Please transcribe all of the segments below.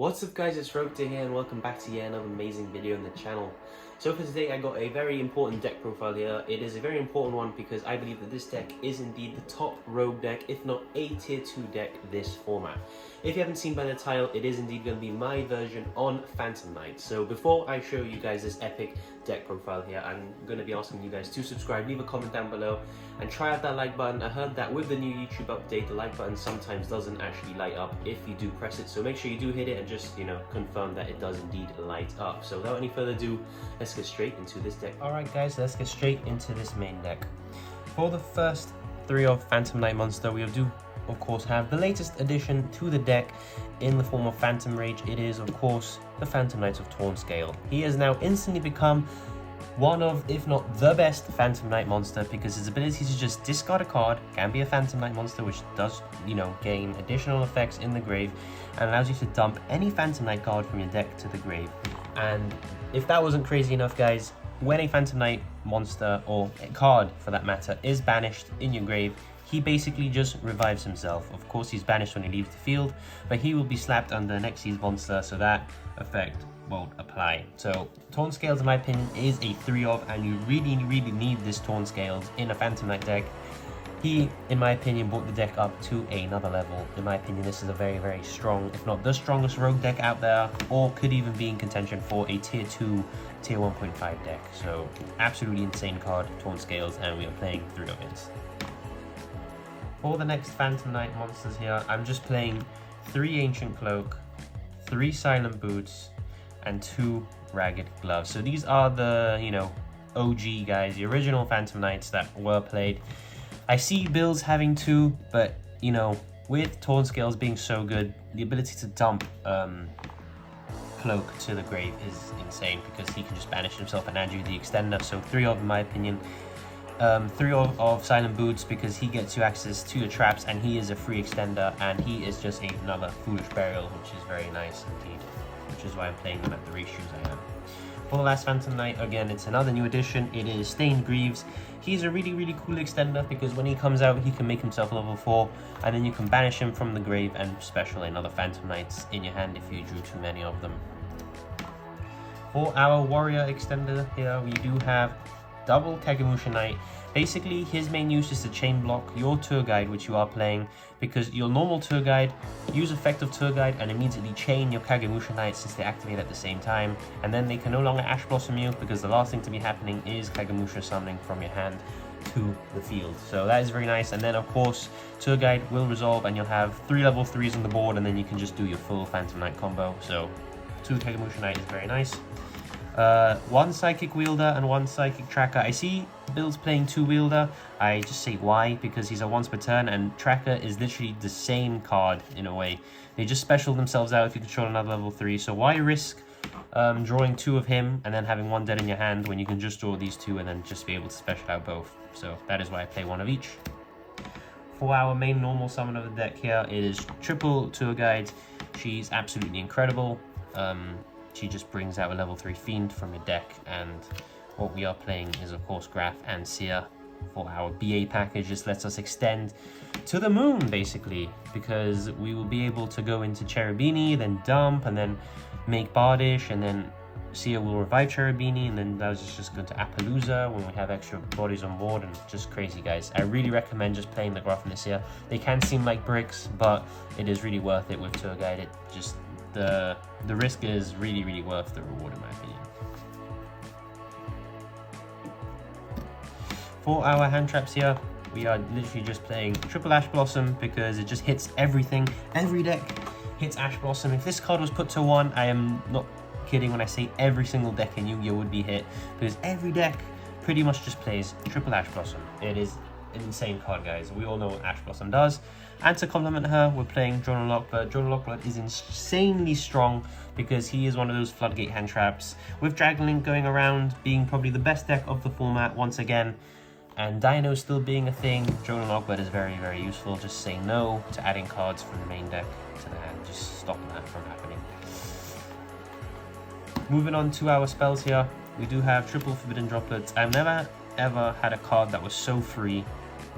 What's up guys, it's Rogue here and welcome back to yet another amazing video on the channel. So for today I got a very important deck profile here. It is a very important one because I believe that this deck is indeed the top rogue deck, if not a tier 2 deck this format. If you haven't seen by the title, it is indeed going to be my version on Phantom Knight. So before I show you guys this epic deck profile here, I'm going to be asking you guys to subscribe, leave a comment down below and try out that like button. I heard that with the new YouTube update, the like button sometimes doesn't actually light up if you do press it. So make sure you do hit it and just, confirm that it does indeed light up. So without any further ado, let's get straight into this deck. Alright guys, let's get straight into this main deck. For the first three of Phantom Knight monster, we do of course have the latest addition to the deck in the form of Phantom Rage. It is of course the Phantom Knight of Torn Scale. He has now instantly become one of, if not the best Phantom Knight monster, because his ability to just discard a card can be a Phantom Knight monster, which does, gain additional effects in the grave and allows you to dump any Phantom Knight card from your deck to the grave. And if that wasn't crazy enough, guys, when a Phantom Knight monster, or a card for that matter, is banished in your grave, he basically just revives himself. Of course, he's banished when he leaves the field, but he will be slapped under next year's monster, so that effect won't apply. So Torn Scales, in my opinion, is a 3-of, and you really need this Torn Scales in a Phantom Knight deck. He, in my opinion, brought the deck up to another level. In my opinion, this is a very strong, if not the strongest rogue deck out there, or could even be in contention for a tier 2, tier 1.5 deck. So absolutely insane card, Torn Scales, and we are playing 3 of it. For the next Phantom Knight monsters here, I'm just playing 3 Ancient Cloak, 3 Silent Boots, and 2 Ragged Gloves. So these are the, OG guys, the original Phantom Knights that were played. I see builds having 2, but, with Torn Scales being so good, the ability to dump Cloak to the grave is insane, because he can just banish himself and add you the extender. So 3 of, in my opinion. 3 of Silent Boots, because he gets you access to your traps and he is a free extender, and he is just another Foolish Burial, which is very nice indeed, which is why I'm playing them at the ratios I am. For the last Phantom Knight, again, it's another new addition. It is Stained Greaves. He's a really cool extender, because when he comes out, he can make himself level 4, and then you can banish him from the grave and special another Phantom Knights in your hand if you drew too many of them. For our Warrior extender here, we do have double Kagemusha Knight. Basically, his main use is to chain block your tour guide, which you are playing, because your normal tour guide, use effect of tour guide and immediately chain your Kagemusha Knight since they activate at the same time, and then they can no longer Ash Blossom you, because the last thing to be happening is Kagemusha summoning from your hand to the field. So that is very nice. And then of course, tour guide will resolve and you'll have 3 level 3s on the board, and then you can just do your full Phantom Knight combo. So 2 Kagemusha Knight is very nice. 1 Psychic Wielder and 1 Psychic Tracker. I see builds playing 2 Wielder. I just say why, because he's a once per turn, and Tracker is literally the same card in a way. They just special themselves out if you control another level 3. So why risk drawing 2 of him and then having 1 dead in your hand when you can just draw these 2 and then just be able to special out both? So that is why I play 1 of each. For our main normal summon of the deck here, it is triple Tour Guide. She's absolutely incredible. She just brings out a level 3 Fiend from your deck, and what we are playing is of course Graph and Seer. For our BA package, this lets us extend to the moon basically, because we will be able to go into Beanie, then dump, and then make Bardish, and then Seer will revive Beanie, and then that was just going to Appaloosa when we have extra bodies on board, and just crazy guys. I really recommend just playing the Graph and the Seer. They can seem like bricks, but it is really worth it with Tour Guide. It just the risk is really worth the reward in my opinion. For our hand traps here, we are literally just playing triple Ash Blossom, because it just hits everything. Every deck hits Ash Blossom. If this card was put to 1, I am not kidding when I say every single deck in Yu-Gi-Oh would be hit, because every deck pretty much just plays triple Ash Blossom. It is an insane card, guys. We all know what Ash Blossom does. And to complement her, we're playing Drone Lockbird. Drone Lockbird is insanely strong, because he is one of those floodgate hand traps, with Dragon Link going around, being probably the best deck of the format once again, and Dino still being a thing. Drone Lockbird is very useful. Just say no to adding cards from the main deck to the hand. Just stop that from happening. Moving on to our spells here, we do have triple Forbidden Droplets. I've never ever had a card that was so free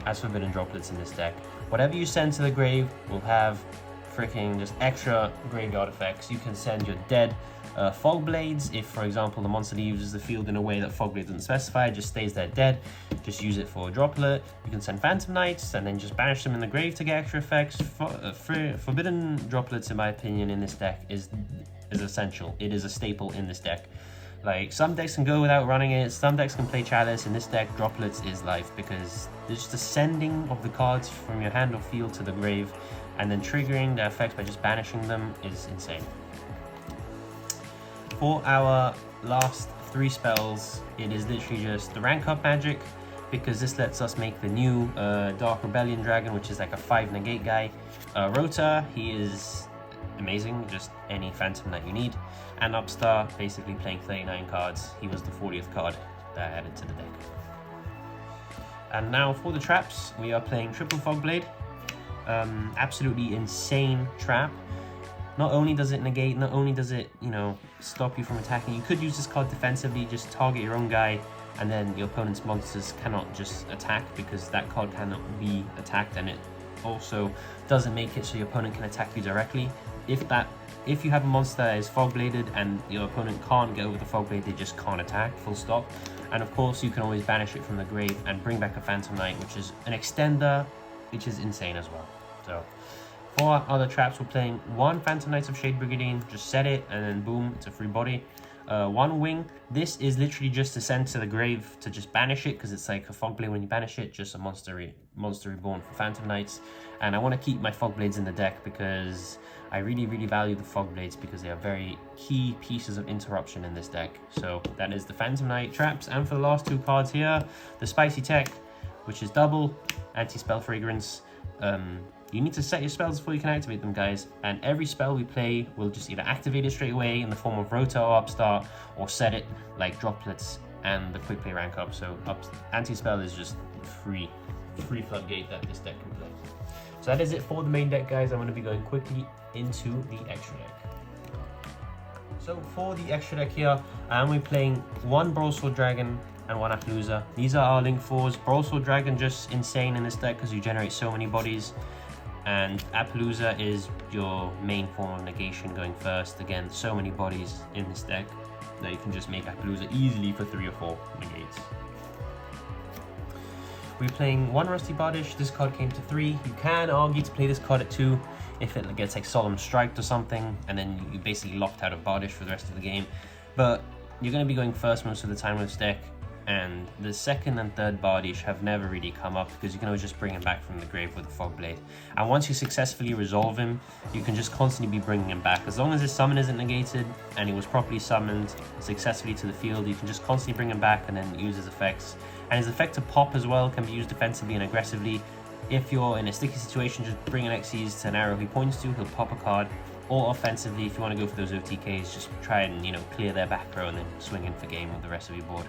as Forbidden Droplets in this deck. Whatever you send to the grave will have freaking just extra graveyard effects. You can send your dead Fog Blades. If, for example, the monster leaves the field in a way that Fog Blade doesn't specify, it just stays there dead. Just use it for a Droplet. You can send Phantom Knights and then just banish them in the grave to get extra effects. Forbidden Droplets, in my opinion, in this deck is essential. It is a staple in this deck. Like, some decks can go without running it, some decks can play Chalice. In this deck, Droplets is life, because there's just the sending of the cards from your hand or field to the grave, and then triggering the effects by just banishing them is insane. For our last 3 spells, it is literally just the rank up magic, because this lets us make the new Dark Rebellion Dragon, which is like a 5 negate guy. Rota, he is amazing, just any Phantom that you need. And Upstart, basically playing 39 cards. He was the 40th card that I added to the deck. And now for the traps, we are playing Triple Fog Blade. Absolutely insane trap. Not only does it negate, not only does it, you know, stop you from attacking, you could use this card defensively, just target your own guy, and then your opponent's monsters cannot just attack, because that card cannot be attacked, and it also doesn't make it so your opponent can attack you directly. If you have a monster that is Fog Bladed and your opponent can't get over the Fog Blade, they just can't attack, full stop. And of course, you can always banish it from the grave and bring back a Phantom Knight, which is an extender, which is insane as well. So, for our other traps, we're playing 1 Phantom Knights of Shade Brigandine, just set it, and then boom, it's a free body. 1 Wing, this is literally just to send to the grave to just banish it, because it's like a Fog Blade when you banish it, just a monster reborn for Phantom Knights. And I want to keep my Fog Blades in the deck, because I really value the Fog Blades, because they are very key pieces of interruption in this deck. So that is the Phantom Knight traps. And for the last 2 cards here, the Spicy Tech, which is double, anti-spell fragrance. You need to set your spells before you can activate them, guys, and every spell we play will just either activate it straight away in the form of Rota or Upstart, or set it like Droplets and the Quick Play rank up. So anti-spell is just free floodgate that this deck can play. So that is it for the main deck, guys. I'm going to be going quickly into the extra deck. So for the extra deck here, we're playing 1 Broadsword Dragon and 1 Appaloosa. These are our Link 4s. Broadsword Dragon, just insane in this deck because you generate so many bodies. And Appaloosa is your main form of negation going first. Again, so many bodies in this deck that you can just make Appaloosa easily for 3 or 4 negates. We're playing 1 Rusty Bardish. This card came to 3. You can argue to play this card at 2 if it gets like Solemn Striked or something, and then you're basically locked out of Bardish for the rest of the game. But you're going to be going first most of the time with this deck, and the 2nd and 3rd Bardish have never really come up because you can always just bring him back from the grave with a Fog Blade. And once you successfully resolve him, you can just constantly be bringing him back. As long as his summon isn't negated and he was properly summoned successfully to the field, you can just constantly bring him back and then use his effects. And his effect to pop as well can be used defensively and aggressively. If you're in a sticky situation, just bring an Xyz to an arrow he points to, he'll pop a card. Or offensively, if you want to go for those OTKs, just try and, you know, clear their back row and then swing in for game with the rest of your board.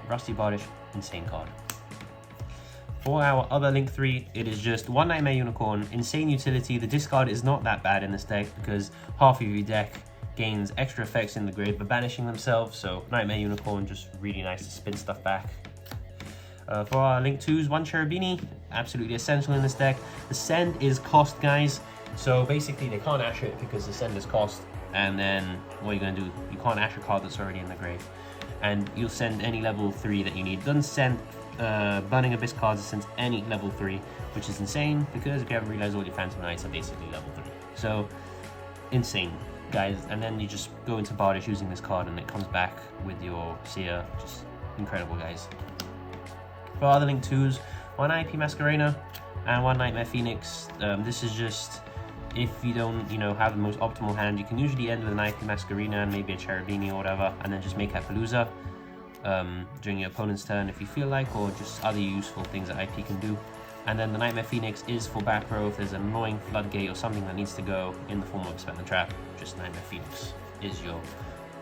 Rusty Bardish, insane card. For our other Link 3, it is just 1 Nightmare Unicorn, insane utility. The discard is not that bad in this deck because half of your deck gains extra effects in the grave by banishing themselves, so Nightmare Unicorn, just really nice to spin stuff back. For our Link 2s, 1 Cherubini, absolutely essential in this deck. The send is cost, guys, so basically they can't ash it because the send is cost, and then what are you going to do? You can't ash a card that's already in the grave. And you'll send any level 3 that you need. Doesn't send Burning Abyss cards, it sends any level 3, which is insane because if you haven't realized, all your Phantom Knights are basically level 3. So, insane, guys. And then you just go into Bardish using this card and it comes back with your Seer. Just incredible, guys. For other Link 2s, 1 IP Masquerena and 1 Nightmare Phoenix. This is just, if you don't, you know, have the most optimal hand, you can usually end with an IP Masquerena and maybe a Cherubini or whatever, and then just make Appaloosa during your opponent's turn if you feel like, or just other useful things that IP can do. And then the Nightmare Phoenix is for back row if there's an annoying floodgate or something that needs to go in the form of a spell and trap. Just Nightmare Phoenix is your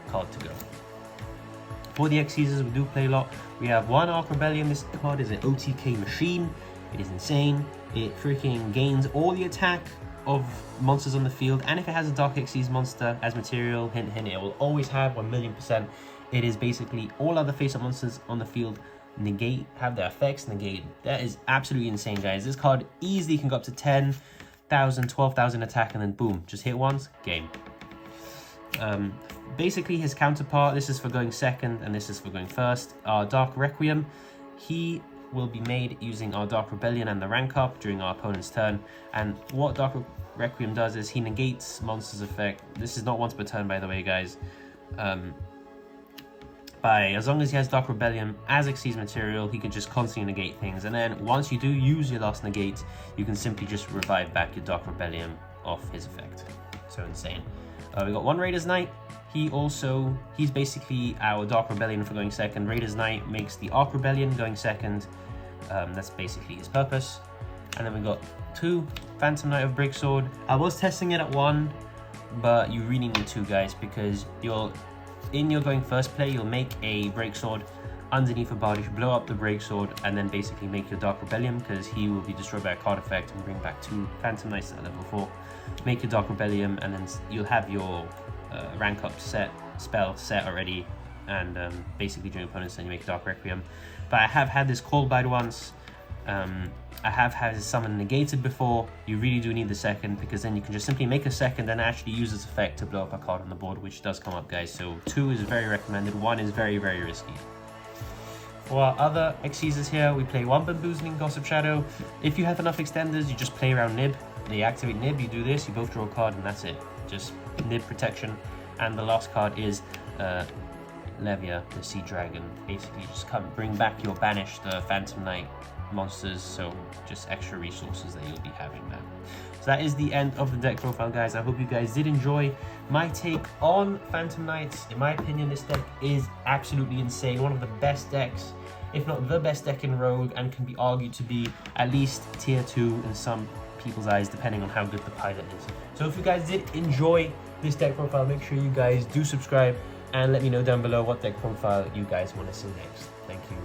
card to go. For the X users, we do play a lot. We have 1 Arc Rebellion. This card is an OTK machine. It is insane. It freaking gains all the attack of monsters on the field, and if it has a Dark Xyz monster as material, hint hint, it will always have 1,000,000%. It is basically all other face-up monsters on the field negate, have their effects negated. That is absolutely insane, guys. This card easily can go up to 10. 8,000, 12,000 attack, and then boom, just hit once, game. Basically his counterpart, this is for going second and this is for going first, our Dark Requiem. He will be made using our Dark Rebellion and the rank up during our opponent's turn. And what Dark Requiem does is he negates monsters' effect. This is not once per turn, by the way, guys. As long as he has Dark Rebellion as Xyz material, he can just constantly negate things. And then once you do use your last negate, you can simply just revive back your Dark Rebellion off his effect. So insane. We got one Raider's Knight. He's basically our Dark Rebellion for going second. Raider's Knight makes the Arc Rebellion going second. That's basically his purpose. And then we got 2 Phantom Knight of Breaksword. I was testing it at 1, but you really need 2, guys, because in your going first play, you'll make a Breaksword underneath a Bardish, blow up the Breaksword, and then basically make your Dark Rebellion, because he will be destroyed by a card effect, and bring back 2 Phantom Knights at level 4. Make your Dark Rebellion, and then you'll have your rank up spell set already, and basically during opponent's turn you make Dark Requiem. But I have had this Cold Bite once. I have had his summon negated before. You really do need the second, because then you can just simply make a second and actually use its effect to blow up a card on the board, which does come up, guys. So 2 is very recommended, 1 is very, very risky. For our other Xyzs here, we play 1 Bamboozling Gossip Shadow. If you have enough extenders, you just play around Nib. You activate Nib, you do this, you both draw a card, and that's it. Just Nib protection. And the last card is Levia, the Sea Dragon. Basically, just bring back your banished Phantom Knight monsters, so just extra resources that you'll be having there. So that is the end of the deck profile, guys. I hope you guys did enjoy my take on Phantom Knights. In my opinion, this deck is absolutely insane. One of the best decks, if not the best deck in Rogue, and can be argued to be at least tier 2 in some people's eyes, depending on how good the pilot is. So if you guys did enjoy this deck profile, make sure you guys do subscribe and let me know down below what deck profile you guys want to see next. Thank you.